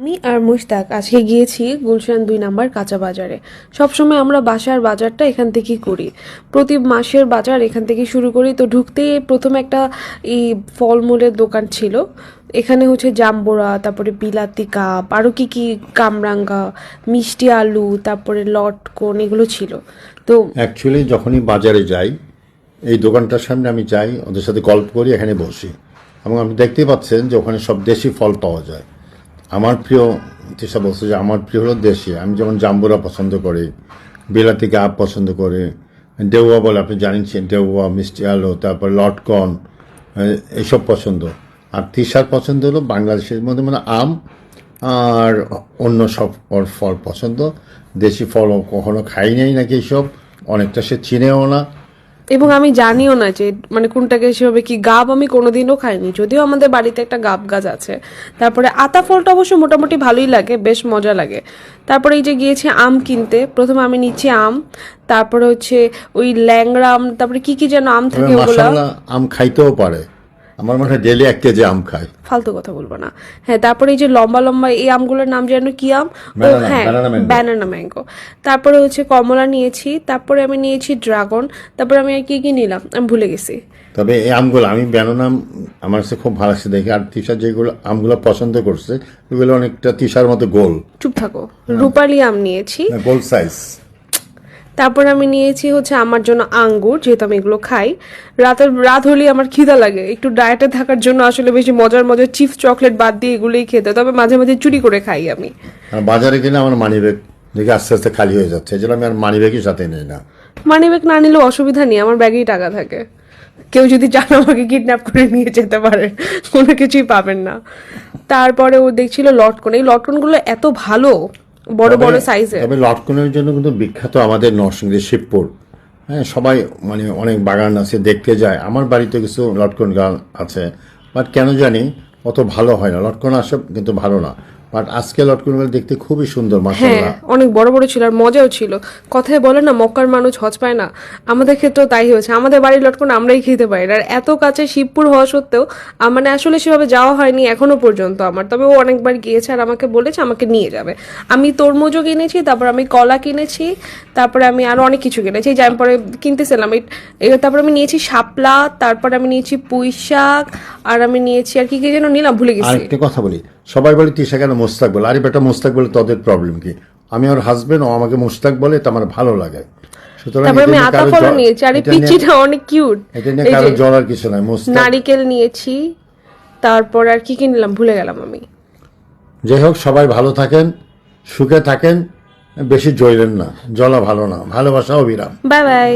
আমি আর মুশতাক আজকে গিয়েছি গুলশান 2 নাম্বার কাঁচা বাজারে। সবসময় আমরা বাসার বাজারটা এখান থেকেই করি, প্রতি মাসের বাজার এখান থেকে শুরু করি। তো ঢুকতেই প্রথমে একটা এই ফলমূলের দোকান ছিল, এখানে হচ্ছে জাম্বুরা, তারপরে বিলাতি কাপ, আরও কি কি কামরাঙ্গা, মিষ্টি আলু, তারপরে লটকন, এগুলো ছিল। তো অ্যাকচুয়ালি যখনই বাজারে যাই এই দোকানটার সামনে আমি যাই, ওদের সাথে গল্প করি, এখানে বসি, এবং আপনি দেখতেই পাচ্ছেন যে ওখানে সব দেশি ফল পাওয়া যায়। আমার প্রিয়, তিশা বলছে যে আমার প্রিয় হলো দেশি। আমি যেমন জাম্বুরা পছন্দ করি, বিলাতি কাপ পছন্দ করি, ডেউয়া বলে আপনি জানেন, ডেউয়া, মিষ্টি আলু, তারপর লটকন, এইসব পছন্দ। আর তিশার পছন্দ হলো বাংলাদেশের মধ্যে মানে আম আর অন্য সব ফল পছন্দ। দেশি ফল কখনো খাই নাই নাকি এইসব, অনেকটা সে চিনেও না। এবং আমি জানিও না যে মানে কোনটাকে সেভাবে কি, গাব আমি কোনোদিনও খাইনি, যদিও আমাদের বাড়িতে একটা গাব গাছ আছে। তারপরে আতা ফলটা অবশ্য মোটামুটি ভালোই লাগে, বেশ মজা লাগে। তারপরে এই যে গিয়েছি আম কিনতে, প্রথমে আমি নিচ্ছি আম, তারপরে হচ্ছে ওই ল্যাংড়া আম, তারপরে কি কি যেন আম থাকে ওগুলা। মাশাআল্লাহ, আম খাইতেও পারে, আমার মনে হয় ডেলি 1 কেজি আম খায়। ফালতু কথা বলবো না। হ্যাঁ, তারপরে এই যে লম্বা লম্বা এই আমগুলোর নাম যেন কি আম, ও হ্যাঁ, ব্যানানা ম্যাঙ্গো। তারপরে হচ্ছে কমলা নিয়েছি, তারপরে আমি নিয়েছি ড্রাগন, তারপরে আমি আর কি কি নিলাম আমি ভুলে গেছি। তবে এই আমগুলো আমি ব্যানানা আমার কাছে খুব ভালো লাগছে দেখে। আর তিশা যেগুলো আমগুলো পছন্দ করছে ওগুলো অনেকটা তিশার মতো গোল। চুপ থাকো। রূপালি আম নিয়েছি, গোল সাইজ। তারপর আমি নিয়েছি হচ্ছে আমার জন্য আঙ্গুর, যেহেতু আমি এগুলো খাই। রাত হলেই আমার খিদা লাগে, একটু ডায়েটে থাকার জন্য আসলে বেশি মজার মজার চিপস চকলেট বাদ দিয়ে এগুলোই খেতে, তবে মাঝে মাঝে চুরি করে খাই আমি। আর বাজারে গেলে আমার মানি ব্যাগ দেখে আস্তে আস্তে খালি হয়ে যাচ্ছে, এই জন্য আমি আর মানি ব্যাগই সাথে নিই না। মানি ব্যাগ না নিলেও অসুবিধা নেই, আমার ব্যাগেই টাকা থাকে। কেউ যদি চান আমাকে কিডন্যাপ করে নিয়ে যেতে পারে, কোনো কিছুই পাবেন না। তারপরে ও দেখছিল লটকন, এই লটকনগুলো এত ভালো, বড় বড় সাইজে। তবে লটকনের জন্য কিন্তু বিখ্যাত আমাদের নরসিংদী শিবপুর। হ্যাঁ, সবাই মানে অনেক বাগান আছে, দেখতে যায়। আমার বাড়িতে কিছু লটকন গাছ আছে, বাট কেন জানি অত ভালো হয় না। লটকন আসে কিন্তু ভালো না, বাট আজকে লটকনগুলো দেখতে খুবই সুন্দর, হ্যাঁ, মাশাআল্লাহ। অনেক বড় বড় ছিল আর মজাও ছিল। কথায় বলে না, মক্কার মানুষ হজ পায় না, আমাদের ক্ষেত্রেও তাই হয়েছে। আমাদের বাড়ির লটকন আমরাই খেতে পারি না, আর এত কাছে শিবপুর হওয়া সত্ত্বেও মানে আসলে সেভাবে যাওয়া হয়নি এখনো পর্যন্ত আমার। তবে ও অনেকবার গিয়েছে আর আমাকে বলেছে আমাকে নিয়ে যাবে। আমি তরমুজও কিনেছি, তারপর আমি কলা কিনেছি, তারপরে আমি আরো অনেক কিছু কিনেছি যে আমি পরে কিনতেছিলাম। তারপর আমি নিয়েছি শাপলা, তারপর আমি নিয়েছি পুঁই শাক, আর আমি নিয়েছি আর কি কি যেন নিলাম, ভুলে আর গেছি। একটা কথা বলি, সবাই বলে তিশা কেন মোস্তাক বলে, আরে বেটা মোস্তাক বলে তোদের প্রবলেম কি? আমি ওর হাজবেন্ড, ও আমাকে মোস্তাক বলে, তো আমার ভালো লাগে। সুতরাং তারপর আমি আতা ফল নিয়েছি, আর এই পিচিটা অনেক কিউট। এটা নিয়ে কারো জ্বর আর কিছু নাই। মোস্তাক, নারিকেল নিয়েছি, তারপর আর কি কিনলাম ভুলে গেলাম আমি। যাই হোক, সবাই ভালো থাকেন, সুখে থাকেন, বেশি জ্বলেন না, জ্বলা ভালো না, ভালোবাসা অবিরাম। Bye bye.